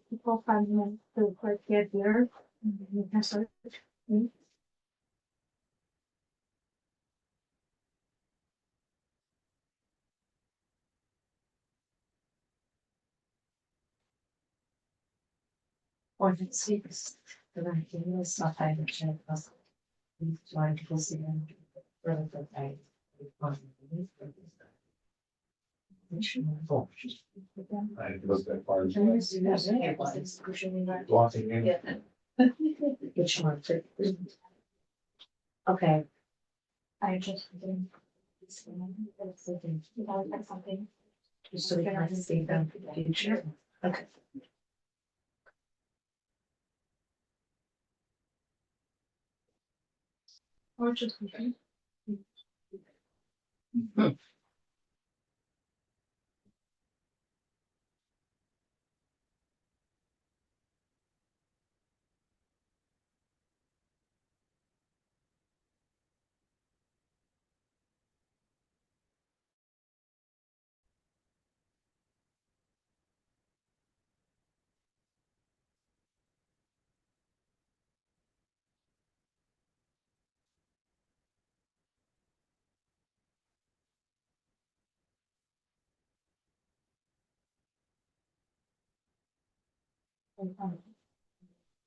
People find to get here. Or the sweetest, the right is not I would check us. Please try to see them. Relative aid. Which one? I looked at far as Which one? Okay. I just didn't. Something. So we can see them in the future. Okay. Or just.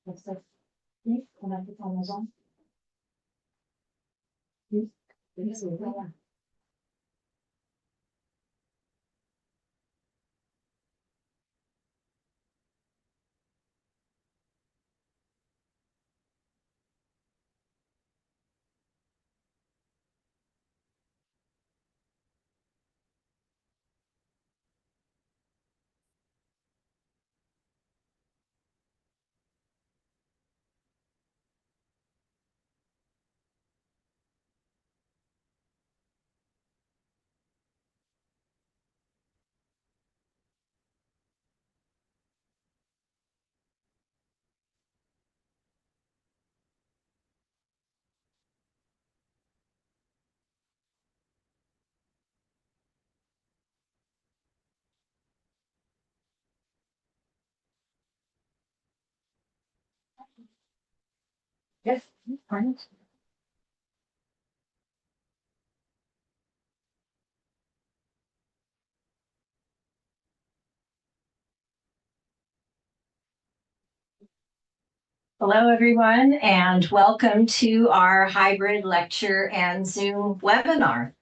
What's that? Please, can I put on Amazon? Please, please, yes, fine. Hello, everyone, and welcome to our hybrid lecture and Zoom webinar.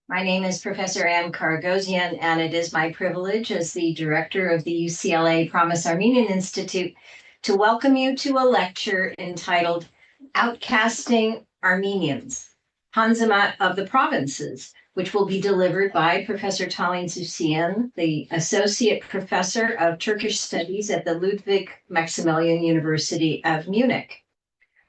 My name is Professor Ann Karagosian, and it is my privilege as the director of the UCLA Promise Armenian Institute to welcome you to a lecture entitled Outcasting Armenians, Tanzimat of the Provinces, which will be delivered by Professor Talin Suciyan, the Associate Professor of Turkish Studies at the Ludwig Maximilian University of Munich.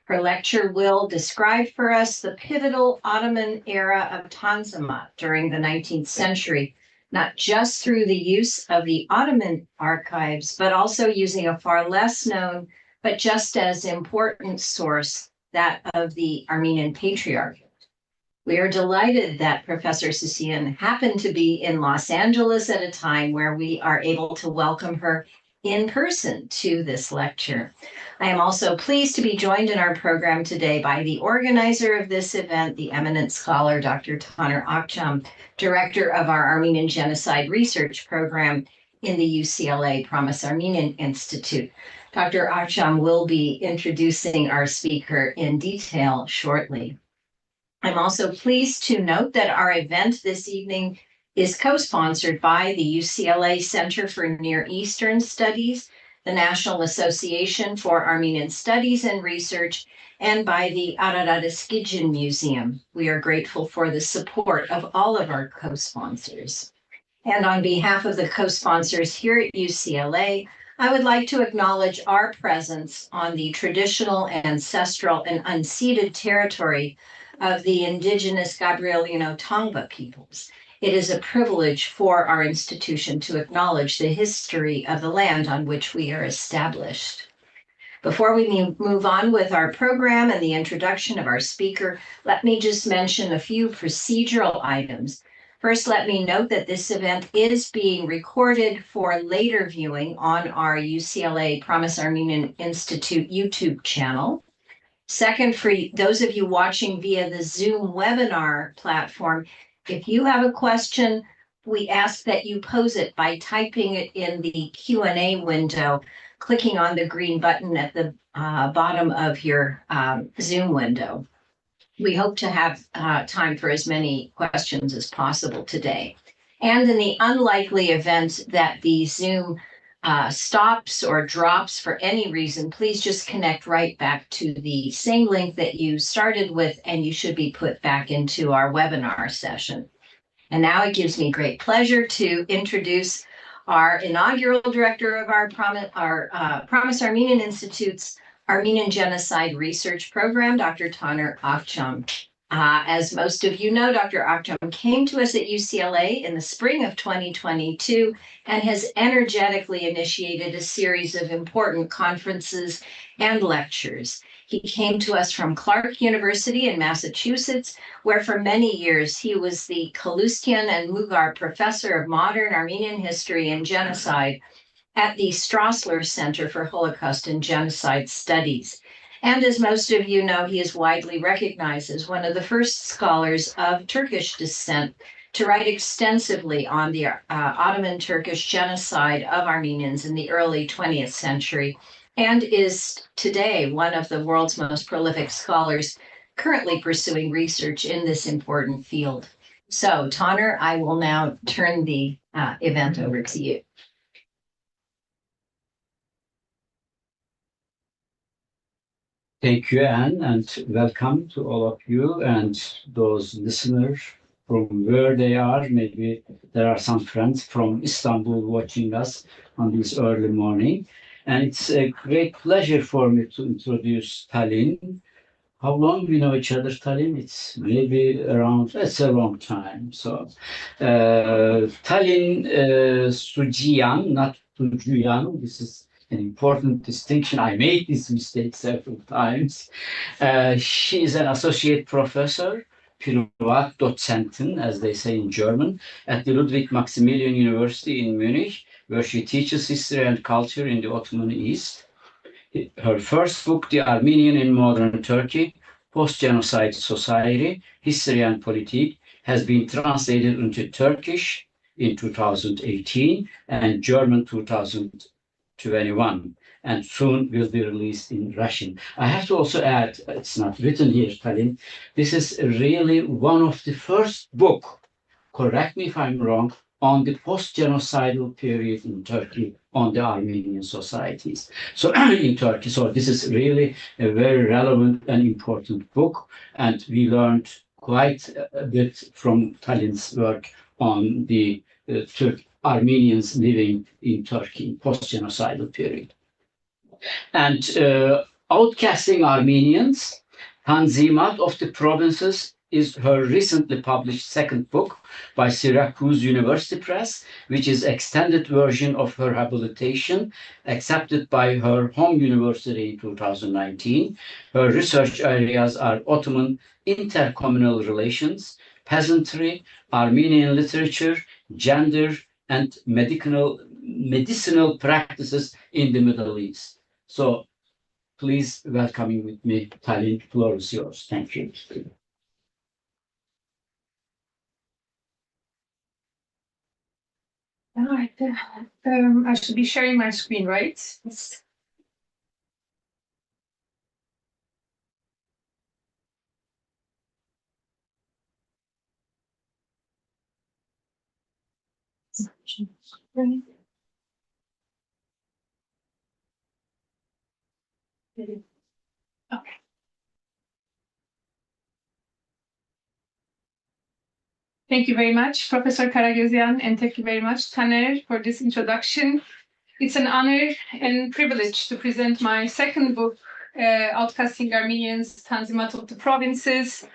Her lecture will describe for us the pivotal Ottoman era of Tanzimat during the 19th century, not just through the use of the Ottoman archives, but also using a far less known, but just as important source, that of the Armenian Patriarchate. We are delighted that Professor Suciyan happened to be in Los Angeles at a time where we are able to welcome her in person to this lecture. I am also pleased to be joined in our program today by the organizer of this event, the eminent scholar, Dr. Taner Akçam, director of our Armenian Genocide Research Program in the UCLA Promise Armenian Institute. Dr. Akçam will be introducing our speaker in detail shortly. I'm also pleased to note that our event this evening is co-sponsored by the UCLA Center for Near Eastern Studies, the National Association for Armenian Studies and Research, and by the Araradeskijan Museum. We are grateful for the support of all of our co-sponsors. And on behalf of the co-sponsors here at UCLA, I would like to acknowledge our presence on the traditional, ancestral, and unceded territory of the indigenous Gabrielino Tongva peoples. It is a privilege for our institution to acknowledge the history of the land on which we are established. Before we move on with our program and the introduction of our speaker, let me just mention a few procedural items. First, let me note that this event is being recorded for later viewing on our UCLA Promise Armenian Institute YouTube channel. Second, for those of you watching via the Zoom webinar platform, if you have a question, we ask that you pose it by typing it in the Q&A window, clicking on the green button at the bottom of your Zoom window. We hope to have time for as many questions as possible today. And in the unlikely event that the Zoom stops or drops for any reason, please just connect right back to the same link that you started with, and you should be put back into our webinar session. And now it gives me great pleasure to introduce our inaugural director of our Promise Armenian Institute's Armenian Genocide Research Program, Dr. Taner Akçam. As most of you know, Dr. Akçam came to us at UCLA in the spring of 2022 and has energetically initiated a series of important conferences and lectures. He came to us from Clark University in Massachusetts, where for many years he was the Cilicia and Mugar Professor of Modern Armenian History and Genocide at the Strassler Center for Holocaust and Genocide Studies. And as most of you know, he is widely recognized as one of the first scholars of Turkish descent to write extensively on the Ottoman Turkish genocide of Armenians in the early 20th century, and is today one of the world's most prolific scholars currently pursuing research in this important field. So, Taner, I will now turn the event over to you. Thank you, Anne, and welcome to all of you and those listeners from where they are. Maybe there are some friends from Istanbul watching us on this early morning. And it's a great pleasure for me to introduce Talin. How long we know each other, Talin? It's maybe it's a long time. So, Talin Suciyan, not Suciyan. This is an important distinction. I made this mistake several times. She is an associate professor, Privatdozentin, as they say in German, at the Ludwig Maximilian University in Munich, where she teaches history and culture in the Ottoman East. Her first book, The Armenian in Modern Turkey, Post-Genocide Society, History and Politique, has been translated into Turkish in 2018 and German 2021, and soon will be released in Russian. I have to also add, it's not written here, Talin, this is really one of the first book, correct me if I'm wrong, on the post-genocidal period in Turkey on the Armenian societies. So in Turkey, so this is really a very relevant and important book, and we learned quite a bit from Talin's work on the Armenians living in Turkey in post-genocidal period. And Outcasting Armenians, Tanzimat of the Provinces is her recently published second book by Syracuse University Press, which is extended version of her habilitation accepted by her home university in 2019. Her research areas are Ottoman intercommunal relations, peasantry, Armenian literature, gender, and medicinal practices in the Middle East. So please welcome with me, Talin. The floor is yours. Thank you. All right. I should be sharing my screen, right? Yes. Okay. Thank you very much, Professor Karagözyan, and thank you very much, Taner, for this introduction. It's an honor and privilege to present my second book, Outcasting Armenians, Tanzimat of the Provinces,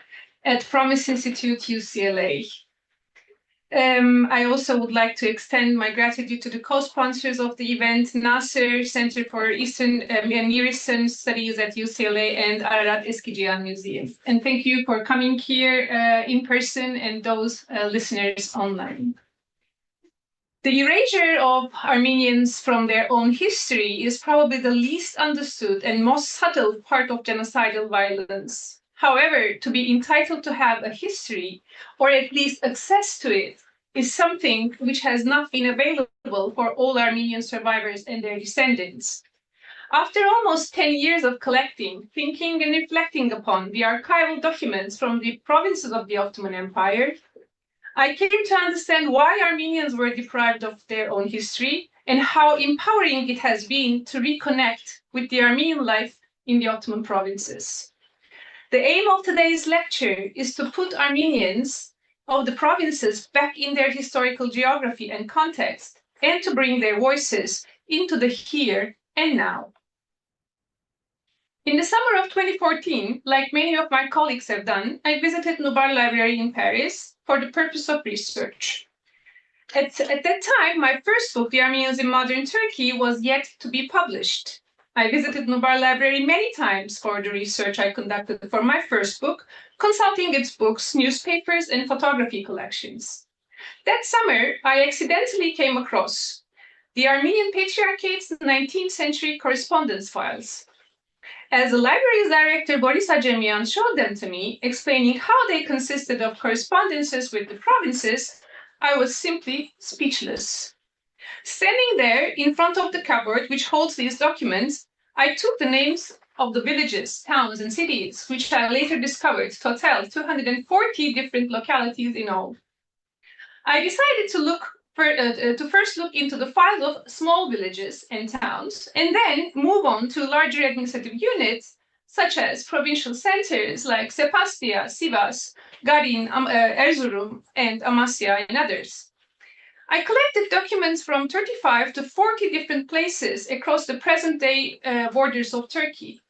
at Promise Institute, UCLA. I also would like to extend my gratitude to the co-sponsors of the event, Nasser Center for Eastern and Near Eastern Studies at UCLA and Ararat Eskijian Museum. And thank you for coming here in person and those listeners online. The erasure of Armenians from their own history is probably the least understood and most subtle part of genocidal violence. However, to be entitled to have a history, or at least access to it, is something which has not been available for all Armenian survivors and their descendants. After almost 10 years of collecting, thinking, and reflecting upon the archival documents from the provinces of the Ottoman Empire, I came to understand why Armenians were deprived of their own history and how empowering it has been to reconnect with the Armenian life in the Ottoman provinces. The aim of today's lecture is to put Armenians of the provinces back in their historical geography and context, and to bring their voices into the here and now. In the summer of 2014, like many of my colleagues have done, I visited Nubar Library in Paris for the purpose of research. At that time, my first book, The Armenians in Modern Turkey, was yet to be published. I visited Nubar Library many times for the research I conducted for my first book, consulting its books, newspapers, and photography collections. That summer, I accidentally came across the Armenian Patriarchate's 19th century correspondence files. As the library's director, Boris Ajemian, showed them to me, explaining how they consisted of correspondences with the provinces, I was simply speechless. Standing there in front of the cupboard which holds these documents, I took the names of the villages, towns, and cities, which I later discovered totaled 240 different localities in all. I decided to first look into the files of small villages and towns, and then move on to larger administrative units, such as provincial centers like Sepastia, Sivas, Garin, Erzurum, and Amasya, and others. I collected documents from 35 to 40 different places across the present-day borders of Turkey.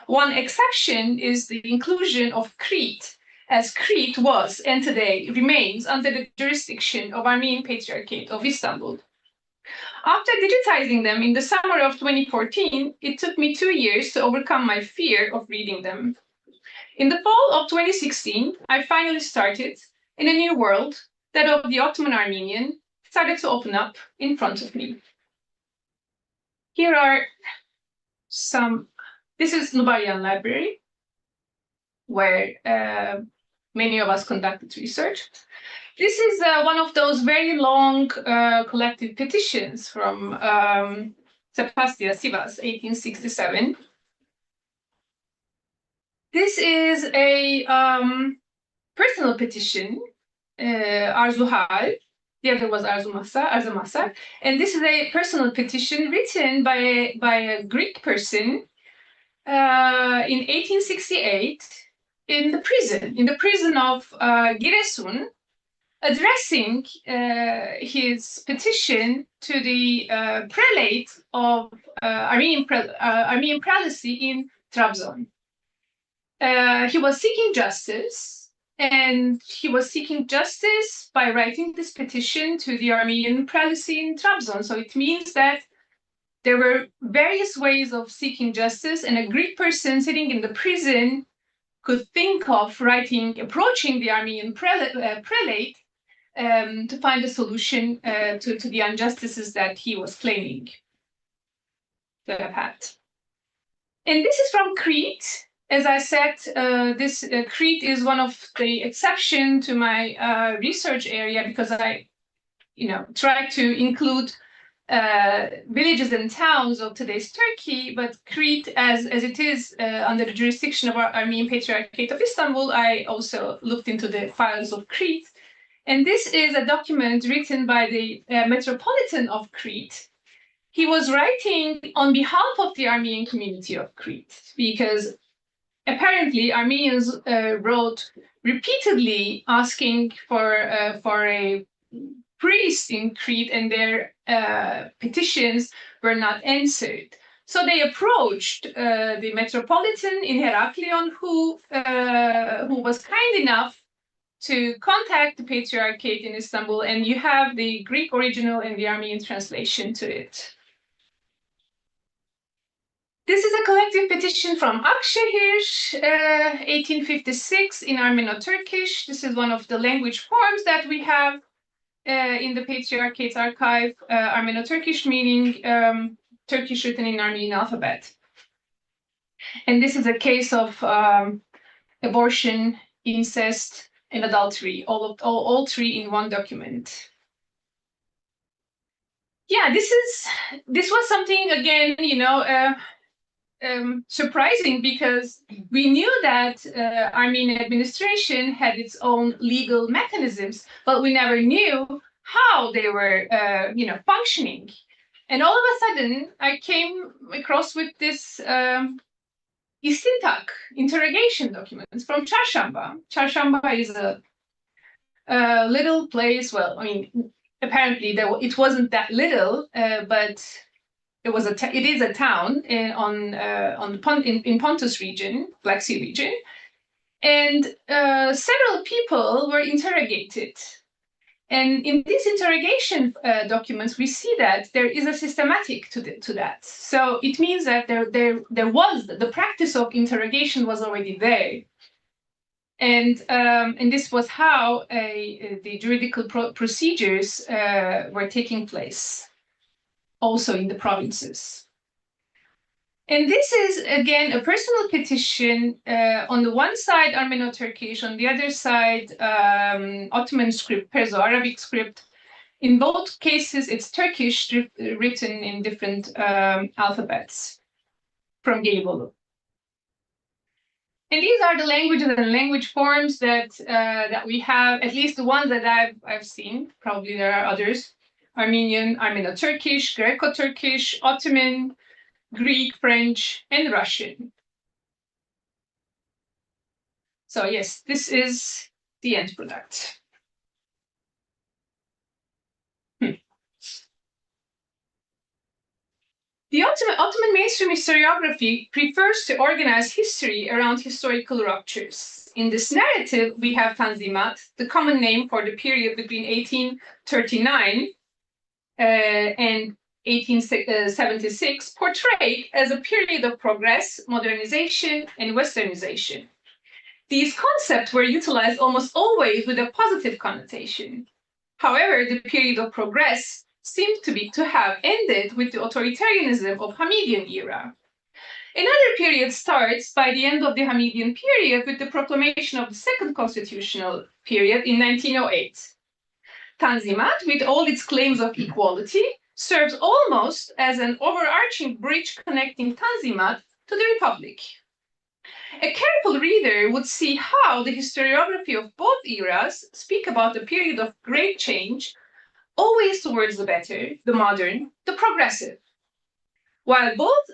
One exception is the inclusion of Crete, as Crete was and today remains under the jurisdiction of Armenian Patriarchate of Istanbul. After digitizing them in the summer of 2014, it took me 2 years to overcome my fear of reading them. In the fall of 2016, I finally started, in a new world, that of the Ottoman Armenian, started to open up in front of me. Here are some, this is Nubarian Library, where many of us conducted research. This is one of those very long collective petitions from Sepastia, Sivas, 1867. This is a personal petition, Arzuhal. The other was Arzumasa, and this is a personal petition written by a Greek person in 1868 in the prison of Giresun, addressing his petition to the prelate of Armenian prelacy in Trabzon. He was seeking justice. And he was seeking justice by writing this petition to the Armenian prelacy in Trabzon. So it means that there were various ways of seeking justice, and a Greek person sitting in the prison could think of approaching the Armenian prelate to find a solution to the injustices that he was claiming to have had. And this is from Crete. As I said, this Crete is one of the exception to my research area, because I, try to include villages and towns of today's Turkey, but Crete, as it is under the jurisdiction of our Armenian Patriarchate of Istanbul, I also looked into the files of Crete. And this is a document written by the Metropolitan of Crete, he was writing on behalf of the Armenian community of Crete, because apparently Armenians wrote repeatedly asking for a priest in Crete, and their petitions were not answered. So they approached the metropolitan in Heraklion, who was kind enough to contact the Patriarchate in Istanbul, and you have the Greek original and the Armenian translation to it. This is a collective petition from Akşehir, 1856 in Armeno-Turkish. This is one of the language forms that we have in the Patriarchate's archive, Armeno-Turkish meaning Turkish written in Armenian alphabet. And this is a case of abortion, incest, and adultery, all three in one document. Yeah, this was something, again, surprising, because we knew that Armenian administration had its own legal mechanisms, but we never knew how they were, functioning. And all of a sudden, I came across with this istintak, interrogation documents from Çarşamba. Çarşamba is a little place. Well, I mean, apparently it wasn't that little, but it is a town in Pontus region, Black Sea region, and several people were interrogated. And in these interrogation documents, we see that there is a systematic to that. So it means that there was the practice of interrogation was already there, and this was how the juridical procedures were taking place, also in the provinces. And this is, again, a personal petition. On the one side, Armeno-Turkish, on the other side, Ottoman script, Perso-Arabic script. In both cases, it's Turkish written in different alphabets from Gelibolu. And these are the languages and language forms that we have, at least the ones that I've seen. Probably there are others. Armenian, Armeno-Turkish, Greco-Turkish, Ottoman, Greek, French, and Russian. So yes, this is the end product. The Ottoman mainstream historiography prefers to organize history around historical ruptures. In this narrative, we have Tanzimat, the common name for the period between 1839 and 1876, portrayed as a period of progress, modernization, and westernization. These concepts were utilized almost always with a positive connotation. However, the period of progress seemed to have ended with the authoritarianism of Hamidian era. Another period starts by the end of the Hamidian period with the proclamation of the second constitutional period in 1908. Tanzimat, with all its claims of equality, serves almost as an overarching bridge connecting Tanzimat to the Republic. A careful reader would see how the historiography of both eras speak about a period of great change, always towards the better, the modern, the progressive. While both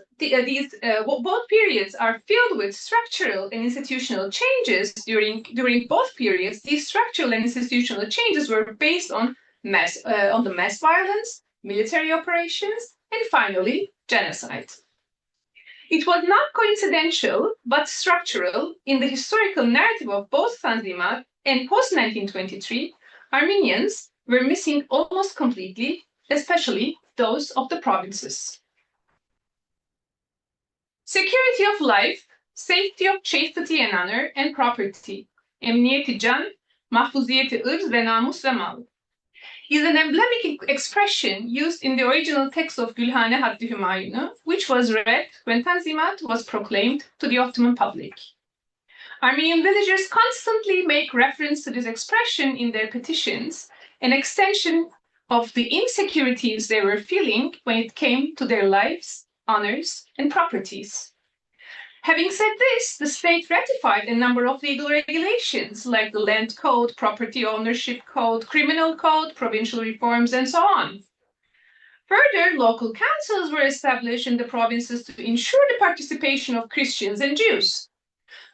periods are filled with structural and institutional changes, during both periods, these structural and institutional changes were based on the mass violence, military operations, and finally, genocide. It was not coincidental, but structural in the historical narrative of both Tanzimat and post-1923, Armenians were missing almost completely, especially those of the provinces. Security of life, safety of chastity and honor and property, emniyeti can, mahfuziyeti ırz ve namus ve mal, is an emblematic expression used in the original text of Gülhane Haddi Hümayunu, which was read when Tanzimat was proclaimed to the Ottoman public. Armenian villagers constantly make reference to this expression in their petitions, an extension of the insecurities they were feeling when it came to their lives, honors, and properties. Having said this, the state ratified a number of legal regulations like the Land Code, Property Ownership Code, Criminal Code, provincial reforms, and so on. Further, local councils were established in the provinces to ensure the participation of Christians and Jews.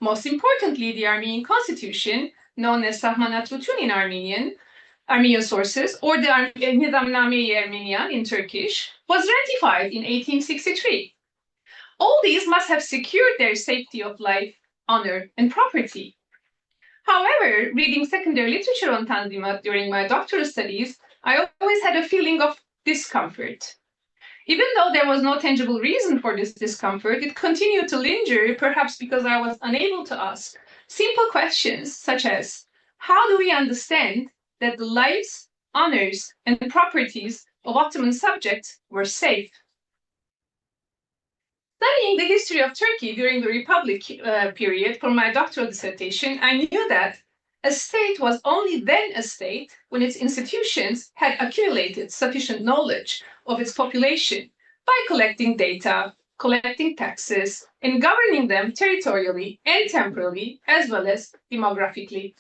Most importantly, the Armenian constitution, known as Sahmanat Rutun in Armenian sources, or the Nizamname-i Ermenian in Turkish, was ratified in 1863. All these must have secured their safety of life, honor, and property. However, reading secondary literature on Tanzimat during my doctoral studies, I always had a feeling of discomfort. Even though there was no tangible reason for this discomfort, it continued to linger, perhaps because I was unable to ask simple questions such as, how do we understand that the lives, honors, and properties of Ottoman subjects were safe? Studying the history of Turkey during the Republic period for my doctoral dissertation, I knew that a state was only then a state when its institutions had accumulated sufficient knowledge of its population by collecting data, collecting taxes, and governing them territorially and temporally, as well as demographically.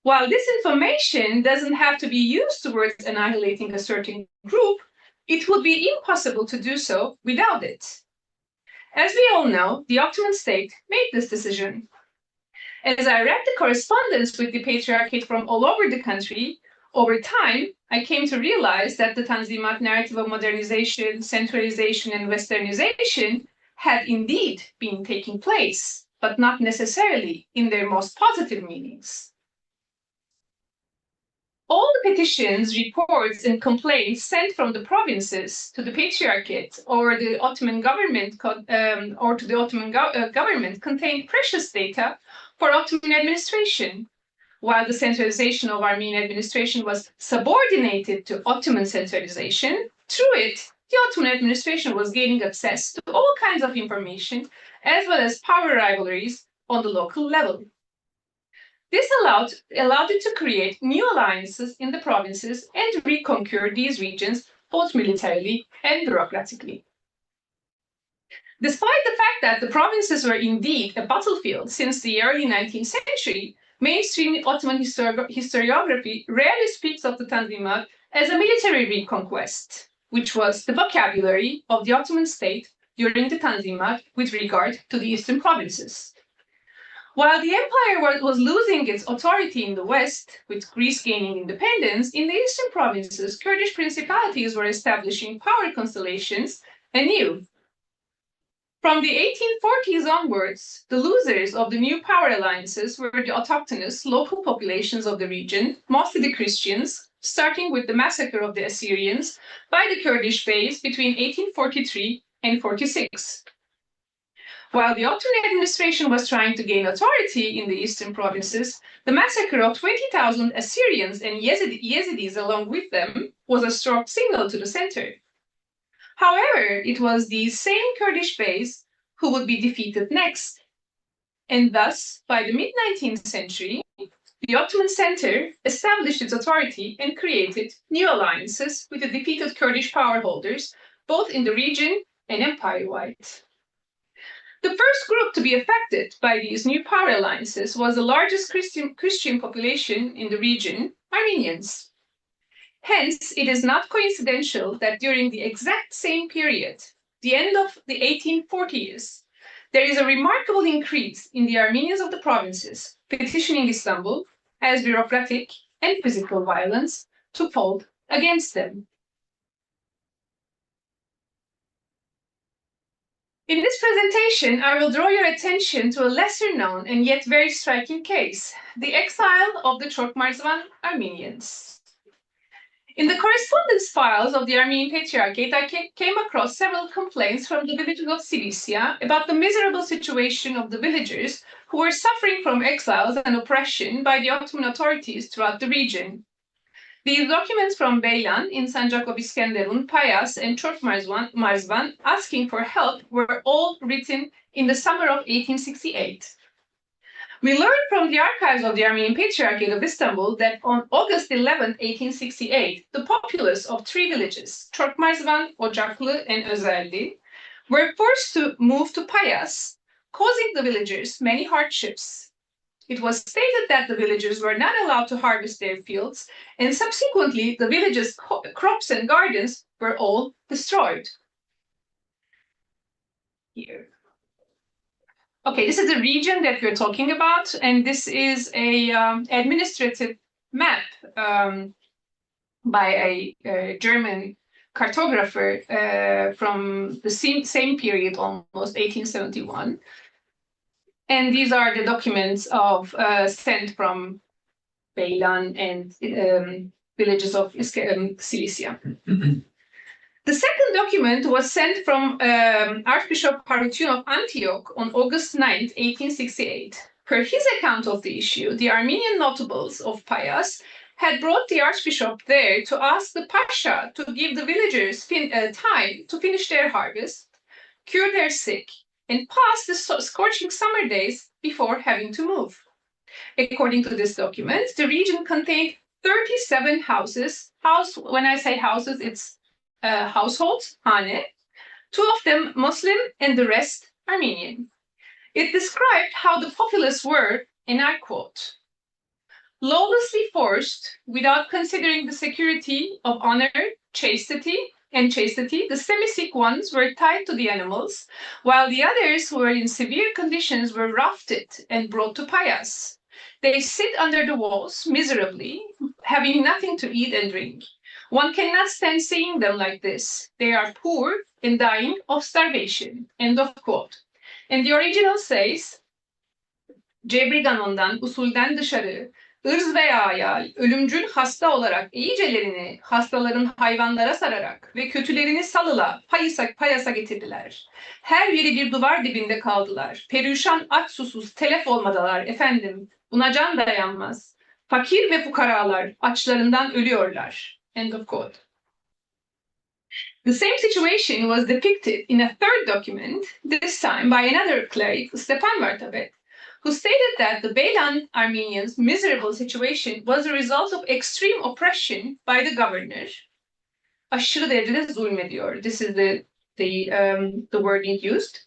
While this information doesn't have to be used towards annihilating a certain group, it would be impossible to do so without it. As we all know, the Ottoman state made this decision. As I read the correspondence with the Patriarchate from all over the country, over time, I came to realize that the Tanzimat narrative of modernization, centralization, and westernization had indeed been taking place, but not necessarily in their most positive meanings. All the petitions, reports, and complaints sent from the provinces to the Patriarchate or the Ottoman government government contained precious data for Ottoman administration. While the centralization of Armenian administration was subordinated to Ottoman centralization, through it, the Ottoman administration was gaining access to all kinds of information, as well as power rivalries on the local level. This allowed it to create new alliances in the provinces and reconquer these regions both militarily and bureaucratically. Despite the fact that the provinces were indeed a battlefield since the early 19th century, mainstream Ottoman historiography rarely speaks of the Tanzimat as a military reconquest, which was the vocabulary of the Ottoman state during the Tanzimat with regard to the eastern provinces. While the empire was losing its authority in the west, with Greece gaining independence, in the eastern provinces, Kurdish principalities were establishing power constellations anew. From the 1840s onwards, the losers of the new power alliances were the autochthonous local populations of the region, mostly the Christians, starting with the massacre of the Assyrians by the Kurdish beys between 1843 and 46. While the Ottoman administration was trying to gain authority in the eastern provinces, the massacre of 20,000 Assyrians and Yazidis along with them was a strong signal to the center. However, it was these same Kurdish beys who would be defeated next. And thus, by the mid-19th century, the Ottoman center established its authority and created new alliances with the defeated Kurdish power holders, both in the region and empire-wide. The first group to be affected by these new power alliances was the largest Christian population in the region, Armenians. Hence, it is not coincidental that during the exact same period, the end of the 1840s, there is a remarkable increase in the Armenians of the provinces petitioning Istanbul as bureaucratic and physical violence took hold against them. In this presentation, I will draw your attention to a lesser-known and yet very striking case, the exile of the Turkmarzvan Armenians. In the correspondence files of the Armenian Patriarchate, I came across several complaints from the villagers of Cilicia about the miserable situation of the villagers who were suffering from exiles and oppression by the Ottoman authorities throughout the region. These documents from Beylan in Sancak of İskenderun, Payas, and Turkmarzvan asking for help were all written in the summer of 1868. We learned from the archives of the Armenian Patriarchate of Istanbul that on August 11, 1868, the populace of three villages, Turkmarzvan, Ocaklı, and Özelli, were forced to move to Payas, causing the villagers many hardships. It was stated that the villagers were not allowed to harvest their fields, and subsequently the village's crops and gardens were all destroyed. Here. Okay, this is the region that we're talking about, and this is a administrative map by a German cartographer from the same period, almost 1871. And these are the documents of sent from Beylan and villages of Cilicia. The second document was sent from Archbishop Parutiun of Antioch on August 9, 1868. Per his account of the issue, the Armenian notables of Payas had brought the archbishop there to ask the pasha to give the villagers time to finish their harvest, cure their sick, and pass the scorching summer days before having to move. According to this document, the region contained 37 houses. When I say houses, it's households, hane, 2 of them Muslim and the rest Armenian. It described how the populace were, and I quote, lawlessly forced, without considering the security of honor, chastity, the semi-sick ones were tied to the animals, while the others who were in severe conditions were rafted and brought to Payas. They sit under the walls miserably, having nothing to eat and drink. One cannot stand seeing them like this. They are poor and dying of starvation. End of quote. And the original says, Cebri kanundan, usulden dışarı, ırz veya ayal, ölümcül hasta olarak iyicelerini hastaların hayvanlara sararak ve kötülerini salıla payasa getirdiler. Her biri bir duvar dibinde kaldılar. Perişan aç susuz telef olmadılar efendim. Buna can dayanmaz. Fakir ve fukaralar açlarından ölüyorlar. End of quote. The same situation was depicted in a third document, this time by another cleric, Stepan Vartabet, who stated that the Beylan Armenians' miserable situation was a result of extreme oppression by the governor. Aşırı derecede zulmediyor. This is the wording used.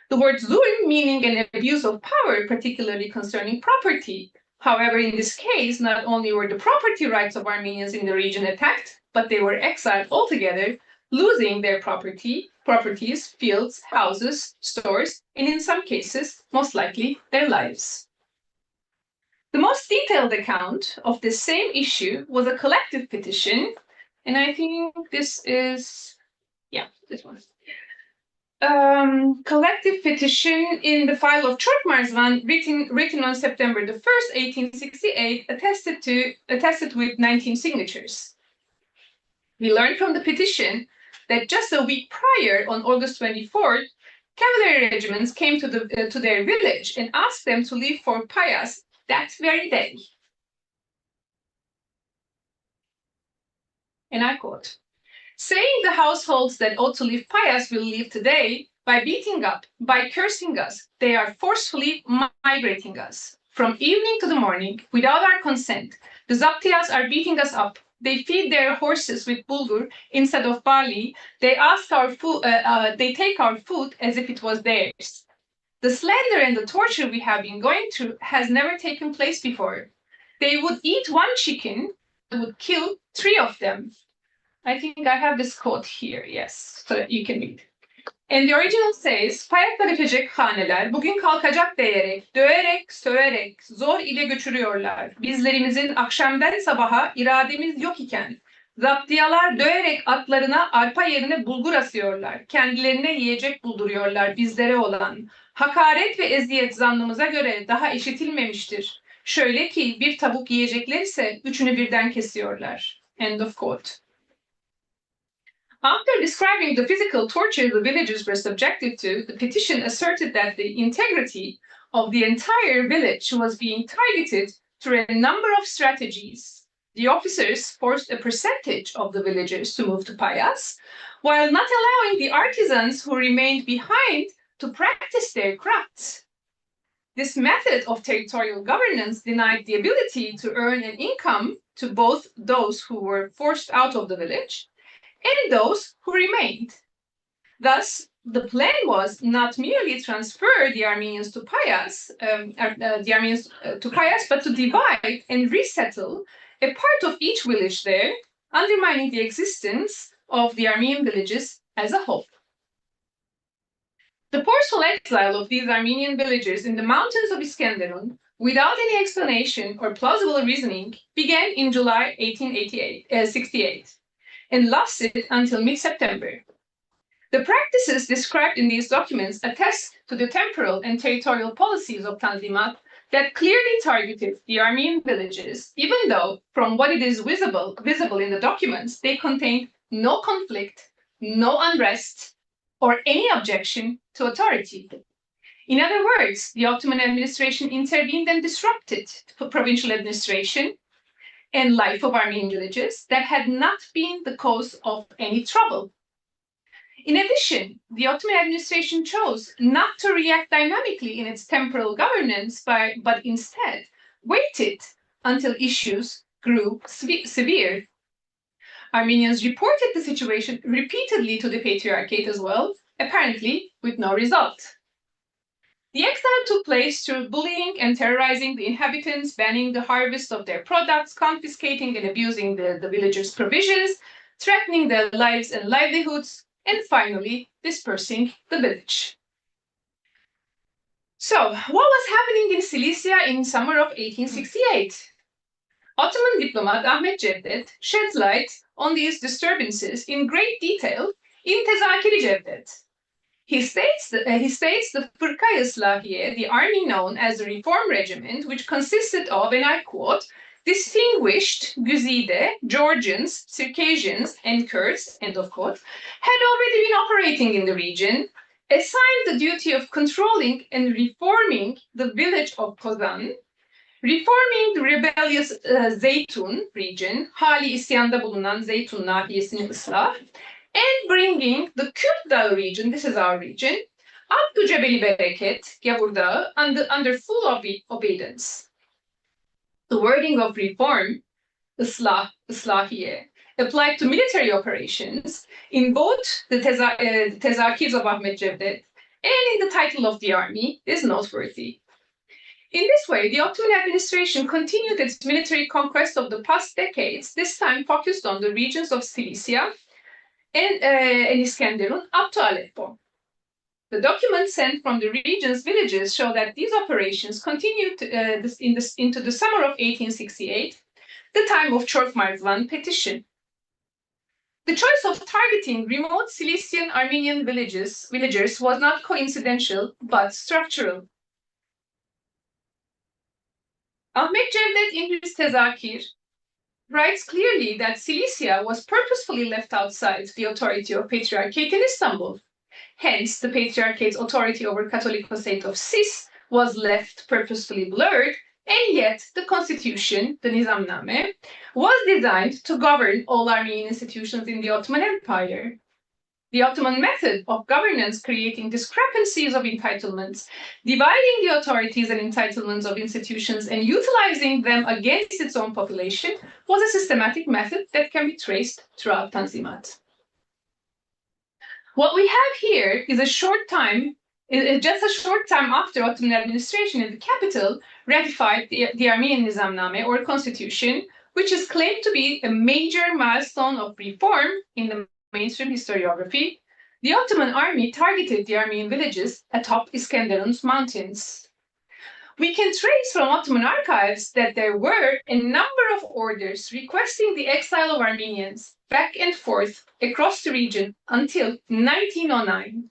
The word zulm meaning an abuse of power, particularly concerning property. However, in this case, not only were the property rights of Armenians in the region attacked, but they were exiled altogether, losing their properties, fields, houses, stores, and in some cases, most likely, their lives. The most detailed account of this same issue was a collective petition, and I think this is, this one. Collective petition in the file of Çorkmarzvan, written on September the 1st, 1868, attested with 19 signatures. We learned from the petition that just a week prior, on August 24th, cavalry regiments came to their village and asked them to leave for Payas that very day. And I quote, saying the households that ought to leave Payas will leave today, by beating up, by cursing us, they are forcefully migrating us. From evening to the morning, without our consent, the Zaptias are beating us up. They feed their horses with bulgur instead of barley. They take our food as if it was theirs. The slander and the torture we have been going through has never taken place before. They would eat one chicken, and would kill 3 of them. I think I have this quote here, yes, so that you can read. And the original says, Payaklar edecek haneler bugün kalkacak diyerek, döverek, söverek, zor ile götürüyorlar. Bizlerimizin akşamdan sabaha irademiz yok iken, zaptiyalar döverek atlarına arpa yerine bulgur asıyorlar. Kendilerine yiyecek bulduruyorlar bizlere olan. Hakaret ve eziyet zannımıza göre daha işitilmemiştir. Şöyle ki bir tabuk yiyecekler ise 3'ünü birden kesiyorlar. End of quote. After describing the physical torture the villagers were subjected to, the petition asserted that the integrity of the entire village was being targeted through a number of strategies. The officers forced a percentage of the villagers to move to Payas, while not allowing the artisans who remained behind to practice their crafts. This method of territorial governance denied the ability to earn an income to both those who were forced out of the village and those who remained. Thus, the plan was not merely transfer the Armenians to Pias, but to divide and resettle a part of each village there, undermining the existence of the Armenian villages as a whole. The forceful exile of these Armenian villagers in the mountains of Iskenderun, without any explanation or plausible reasoning, began in July 1868 and lasted until mid-September. The practices described in these documents attest to the temporal and territorial policies of Tanzimat that clearly targeted the Armenian villages, even though, from what it is visible in the documents, they contained no conflict, no unrest, or any objection to authority. In other words, the Ottoman administration intervened and disrupted provincial administration and life of Armenian villages that had not been the cause of any trouble. In addition, the Ottoman administration chose not to react dynamically in its temporal governance, but instead waited until issues grew severe. Armenians reported the situation repeatedly to the Patriarchate as well, apparently with no result. The exile took place through bullying and terrorizing the inhabitants, banning the harvest of their products, confiscating and abusing the villagers' provisions, threatening their lives and livelihoods, and finally dispersing the village. So, what was happening in Cilicia in summer of 1868? Ottoman diplomat Ahmet Cevdet sheds light on these disturbances in great detail in Tezakiri Cevdet. He states the Fırka-i Islahiye, the army known as the Reform Regiment, which consisted of, and I quote, distinguished Güzide, Georgians, Circassians, and Kurds, end of quote, had already been operating in the region, assigned the duty of controlling and reforming the village of Kozan, reforming the rebellious Zeytun region, hali isyanda bulunan Zeytun nahiyesini ıslah, and bringing the Kürt Dağı region, this is our region, up to Cebeli Bereket, Gavur Dağı, under full obedience. The wording of reform, Islahiye, applied to military operations in both the Tezakirs of Ahmet Cevdet and in the title of the army is noteworthy. In this way, the Ottoman administration continued its military conquest of the past decades, this time focused on the regions of Cilicia and Iskenderun up to Aleppo. The documents sent from the region's villages show that these operations continued into the summer of 1868, the time of Çork-Marzvan petition. The choice of targeting remote Cilician Armenian villagers was not coincidental, but structural. Ahmet Cevdet in his Tezakir writes clearly that Cilicia was purposefully left outside the authority of Patriarchate in Istanbul. Hence, the Patriarchate's authority over Catholicosate of Sis was left purposefully blurred, and yet the constitution, the Nizamname, was designed to govern all Armenian institutions in the Ottoman Empire. The Ottoman method of governance creating discrepancies of entitlements, dividing the authorities and entitlements of institutions and utilizing them against its own population was a systematic method that can be traced throughout Tanzimat. What we have here is just a short time after Ottoman administration in the capital ratified the Armenian Nizamname or constitution, which is claimed to be a major milestone of reform in the mainstream historiography. The Ottoman army targeted the Armenian villages atop Iskenderun's mountains. We can trace from Ottoman archives that there were a number of orders requesting the exile of Armenians back and forth across the region until 1909.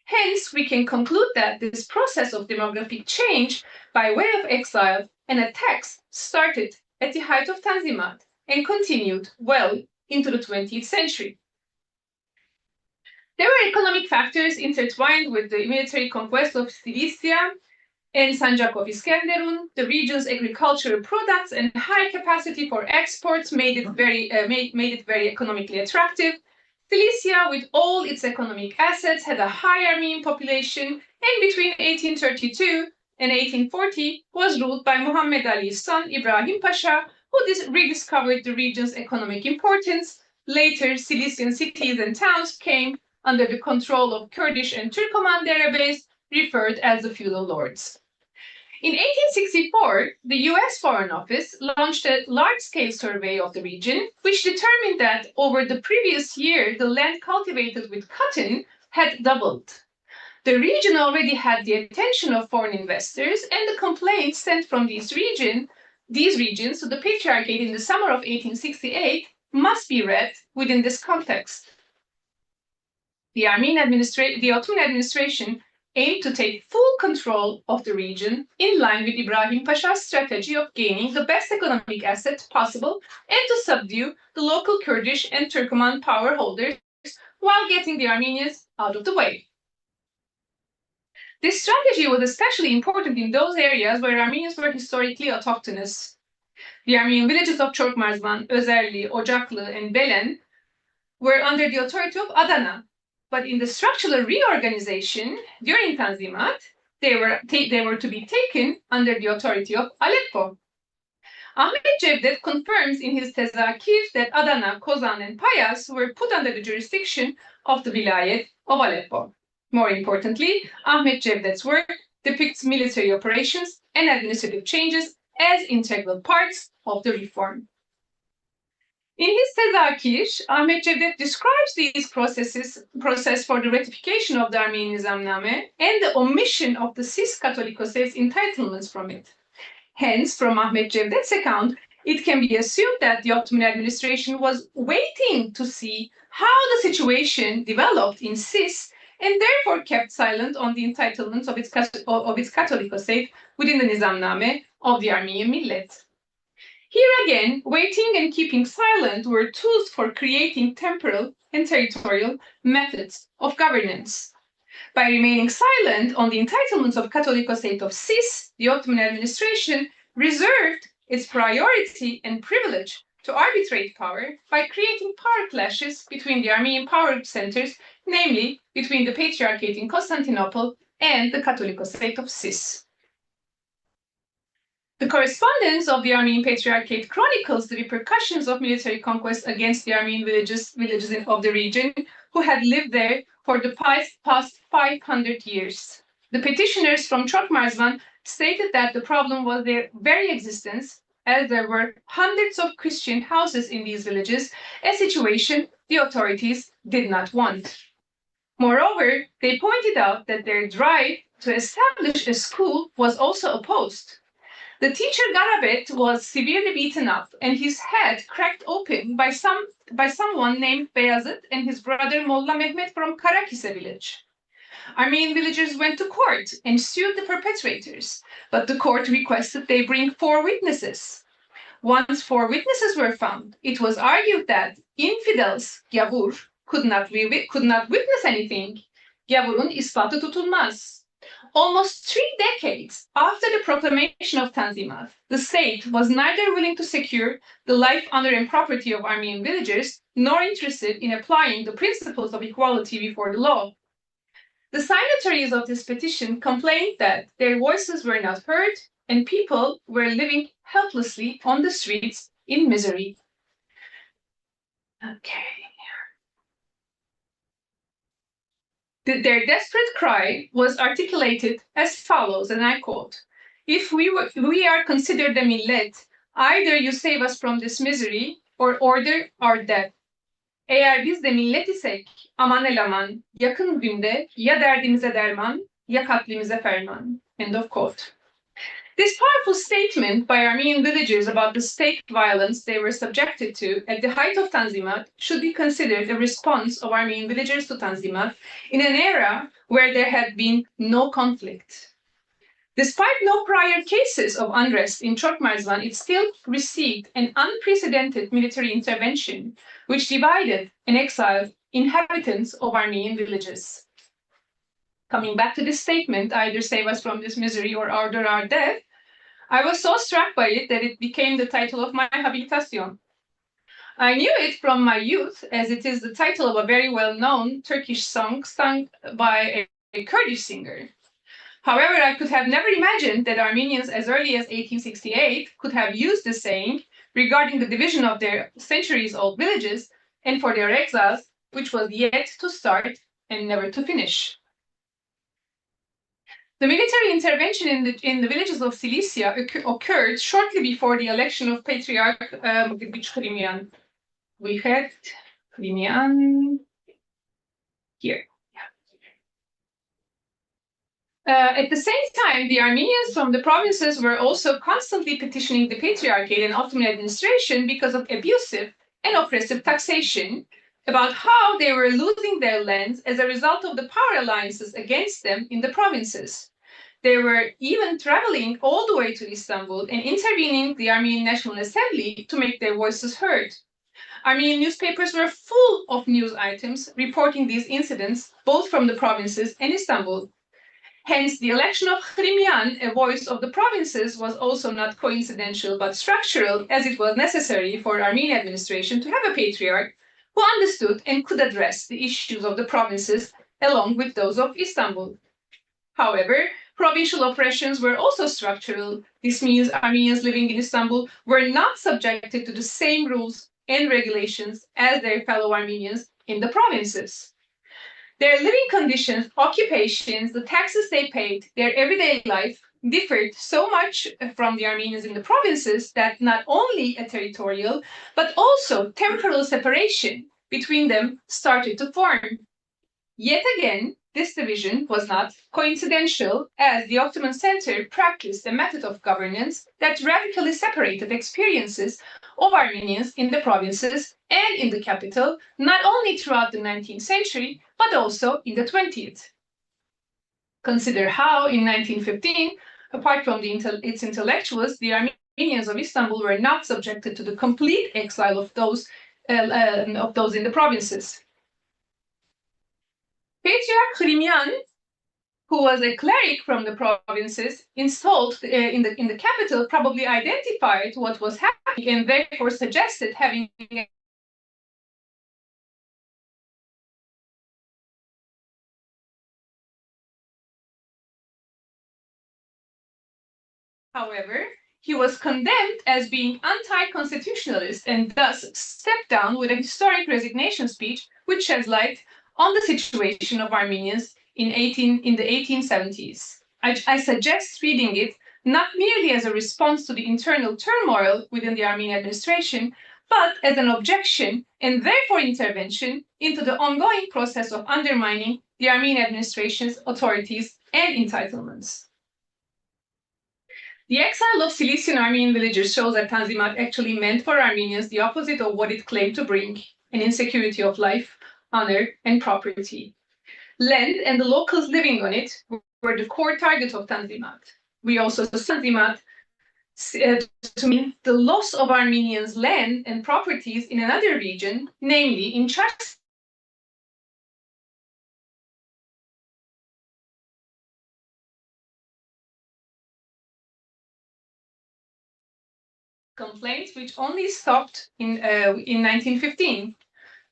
Hence, we can conclude that this process of demographic change by way of exile and attacks started at the height of Tanzimat and continued well into the 20th century. There were economic factors intertwined with the military conquest of Cilicia and Sancak of Iskenderun. The region's agricultural products and high capacity for exports made it very economically attractive. Cilicia, with all its economic assets, had a high Armenian population, and between 1832 and 1840 was ruled by Muhammad Ali's son Ibrahim Pasha, who rediscovered the region's economic importance. Later, Cilician cities and towns came under the control of Kurdish and Turkoman derebes, referred as the feudal lords. In 1864, the US Foreign Office launched a large-scale survey of the region, which determined that over the previous year, the land cultivated with cotton had doubled. The region already had the attention of foreign investors, and the complaints sent from these regions to the Patriarchate in the summer of 1868 must be read within this context. The Ottoman administration aimed to take full control of the region in line with Ibrahim Pasha's strategy of gaining the best economic asset possible and to subdue the local Kurdish and Turkoman power holders while getting the Armenians out of the way. This strategy was especially important in those areas where Armenians were historically autochthonous. The Armenian villages of Çorkmarzvan, Özerli, Ocaklı, and Belen were under the authority of Adana, but in the structural reorganization during Tanzimat, they were to be taken under the authority of Aleppo. Ahmet Cevdet confirms in his Tezakir that Adana, Kozan, and Payas were put under the jurisdiction of the Vilayet of Aleppo. More importantly, Ahmet Cevdet's work depicts military operations and administrative changes as integral parts of the reform. In his Tezakir, Ahmet Cevdet describes these process for the ratification of the Armenian Nizamname and the omission of the Cis Catholicos' entitlements from it. Hence, from Ahmet Cevdet's account, it can be assumed that the Ottoman administration was waiting to see how the situation developed in Cis and therefore kept silent on the entitlements of its Catholicosate within the Nizamname of the Armenian millet. Here again, waiting and keeping silent were tools for creating temporal and territorial methods of governance. By remaining silent on the entitlements of Catholicosate of Cis, the Ottoman administration reserved its priority and privilege to arbitrate power by creating power clashes between the Armenian power centers, namely between the Patriarchate in Constantinople and the Catholicosate of Cis. The correspondence of the Armenian Patriarchate chronicles the repercussions of military conquest against the Armenian villages of the region who had lived there for the past 500 years. The petitioners from Çorkmarzvan stated that the problem was their very existence, as there were hundreds of Christian houses in these villages, a situation the authorities did not want. Moreover, they pointed out that their drive to establish a school was also opposed. The teacher Garabet was severely beaten up and his head cracked open by someone named Beyazıt and his brother Molla Mehmet from Karakise village. Armenian villagers went to court and sued the perpetrators, but the court requested they bring 4 witnesses. Once 4 witnesses were found, it was argued that infidels, gavur, could not witness anything. Gavurun ispatı tutulmaz. Almost 3 decades after the proclamation of Tanzimat, the state was neither willing to secure the life, honor, and property of Armenian villagers, nor interested in applying the principles of equality before the law. The signatories of this petition complained that their voices were not heard and people were living helplessly on the streets in misery. Okay. Their desperate cry was articulated as follows, and I quote, "If we are considered a millet, either you save us from this misery or order our death. Eğer biz de millet isek, aman elaman, yakın günde ya derdimize derman, ya katlimize ferman." End of quote. This powerful statement by Armenian villagers about the state violence they were subjected to at the height of Tanzimat should be considered a response of Armenian villagers to Tanzimat in an era where there had been no conflict. Despite no prior cases of unrest in Çorkmarzvan, it still received an unprecedented military intervention, which divided and exiled inhabitants of Armenian villages. Coming back to this statement, either save us from this misery or order our death, I was so struck by it that it became the title of my habilitation. I knew it from my youth, as it is the title of a very well-known Turkish song sung by a Kurdish singer. However, I could have never imagined that Armenians as early as 1868 could have used this saying regarding the division of their centuries-old villages and for their exiles, which was yet to start and never to finish. The military intervention in the villages of Cilicia occurred shortly before the election of Patriarch Khrimian. We had Khrimian here. At the same time, the Armenians from the provinces were also constantly petitioning the Patriarchate and Ottoman administration because of abusive and oppressive taxation, about how they were losing their lands as a result of the power alliances against them in the provinces. They were even traveling all the way to Istanbul and intervening the Armenian National Assembly to make their voices heard. Armenian newspapers were full of news items reporting these incidents, both from the provinces and Istanbul. Hence, the election of Khrimian, a voice of the provinces, was also not coincidental but structural, as it was necessary for Armenian administration to have a patriarch who understood and could address the issues of the provinces along with those of Istanbul. However, provincial oppressions were also structural. This means Armenians living in Istanbul were not subjected to the same rules and regulations as their fellow Armenians in the provinces. Their living conditions, occupations, the taxes they paid, their everyday life differed so much from the Armenians in the provinces that not only a territorial, but also temporal separation between them started to form. Yet again, this division was not coincidental, as the Ottoman center practiced a method of governance that radically separated experiences of Armenians in the provinces and in the capital, not only throughout the 19th century, but also in the 20th. Consider how, in 1915, apart from its intellectuals, the Armenians of Istanbul were not subjected to the complete exile of those in the provinces. Patriarch Khrimian, who was a cleric from the provinces, installed in the capital, probably identified what was happening and therefore suggested having a However, he was condemned as being anti-constitutionalist and thus stepped down with a historic resignation speech which sheds light on the situation of Armenians in the 1870s. I suggest reading it not merely as a response to the internal turmoil within the Armenian administration, but as an objection and therefore intervention into the ongoing process of undermining the Armenian administration's authorities and entitlements. The exile of Cilician Armenian villagers shows that Tanzimat actually meant for Armenians the opposite of what it claimed to bring, an insecurity of life, honor, and property. Land and the locals living on it were the core target of Tanzimat. We also see Tanzimat to mean the loss of Armenians' land and properties in another region, namely in Charles. Complaints which only stopped in 1915.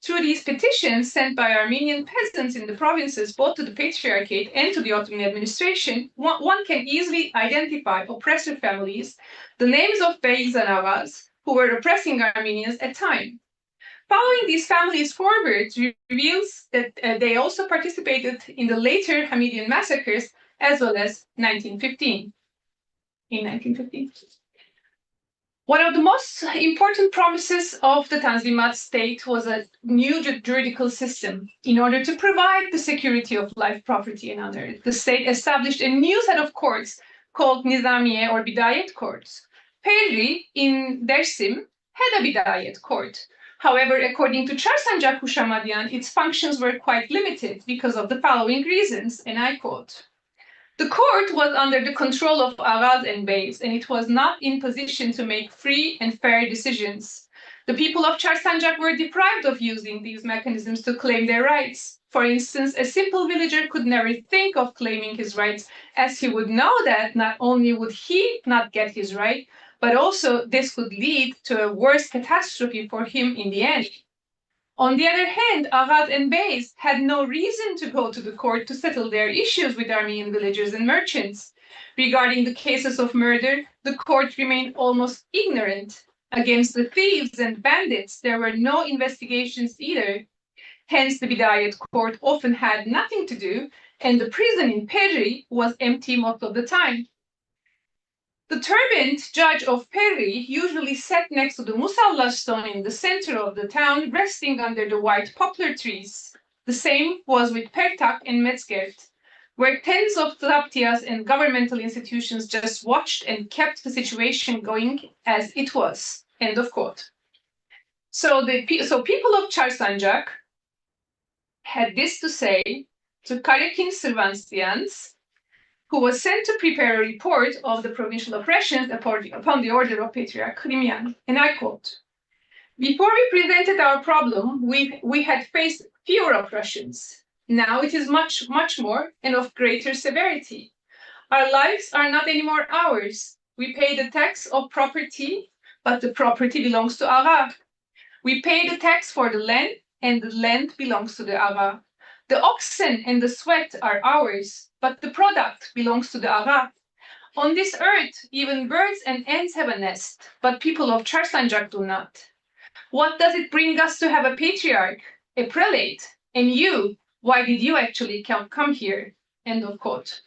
Through these petitions sent by Armenian peasants in the provinces, both to the Patriarchate and to the Ottoman administration, one can easily identify oppressive families, the names of beys and avars, who were oppressing Armenians at time. Following these families forward reveals that they also participated in the later Hamidian massacres, as well as 1915. In 1915. One of the most important promises of the Tanzimat state was a new juridical system. In order to provide the security of life, property, and honor, the state established a new set of courts called Nizamiye or Bidayet courts. Perri in Dersim had a Bidayet court. However, according to Çarsancak Hushamadyan, its functions were quite limited because of the following reasons, and I quote. The court was under the control of Agaz and Beys, and it was not in position to make free and fair decisions. The people of Çarsancak were deprived of using these mechanisms to claim their rights. For instance, a simple villager could never think of claiming his rights, as he would know that not only would he not get his right, but also this would lead to a worse catastrophe for him in the end. On the other hand, Agad and Beys had no reason to go to the court to settle their issues with Armenian villagers and merchants. Regarding the cases of murder, the court remained almost ignorant. Against the thieves and bandits, there were no investigations either. Hence, the Bidayet court often had nothing to do, and the prison in Peri was empty most of the time. The turbaned judge of Peri usually sat next to the Musalla stone in the center of the town, resting under the white poplar trees. The same was with Pertak and Metzgert, where tens of zaptias and governmental institutions just watched and kept the situation going as it was. End of quote. So people of Çarsancak had this to say to Karakin Sırvanstyans, who was sent to prepare a report of the provincial oppressions upon the order of Patriarch Khrimian. And I quote, "Before we presented our problem, we had faced fewer oppressions. Now it is much, much more and of greater severity. Our lives are not anymore ours. We pay the tax of property, but the property belongs to Aga. We pay the tax for the land, and the land belongs to the Aga. The oxen and the sweat are ours, but the product belongs to the Aga. On this earth, even birds and ants have a nest, but people of Çarsancak do not. What does it bring us to have a patriarch, a prelate? And you, why did you actually come here?" End of quote.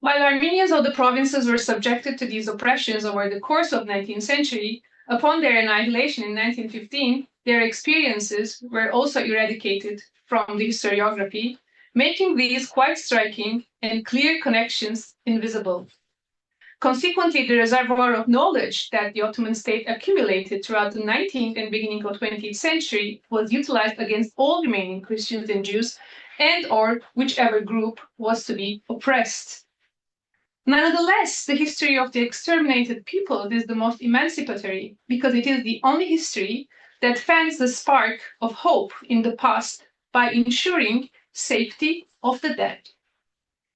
While Armenians of the provinces were subjected to these oppressions over the course of the 19th century, upon their annihilation in 1915, their experiences were also eradicated from the historiography, making these quite striking and clear connections invisible. Consequently, the reservoir of knowledge that the Ottoman state accumulated throughout the 19th and beginning of 20th century was utilized against all remaining Christians and Jews and/or whichever group was to be oppressed. Nonetheless, the history of the exterminated people is the most emancipatory because it is the only history that fans the spark of hope in the past by ensuring safety of the dead.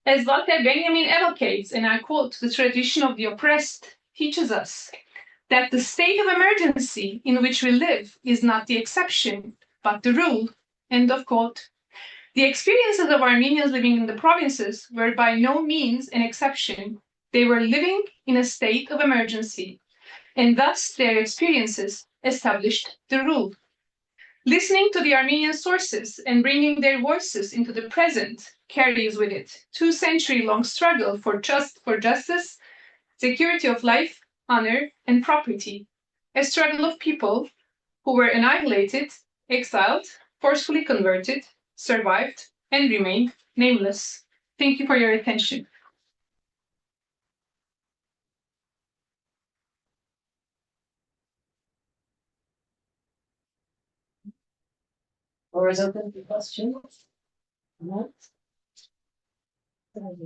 As Walter Benjamin advocates, and I quote, "The tradition of the oppressed teaches us that the state of emergency in which we live is not the exception, but the rule." End of quote. The experiences of Armenians living in the provinces were by no means an exception. They were living in a state of emergency, and thus their experiences established the rule. Listening to the Armenian sources and bringing their voices into the present carries with it 2-century-long struggle for justice, security of life, honor, and property. A struggle of people who were annihilated, exiled, forcefully converted, survived, and remained nameless. Thank you for your attention. Floor is open for questions.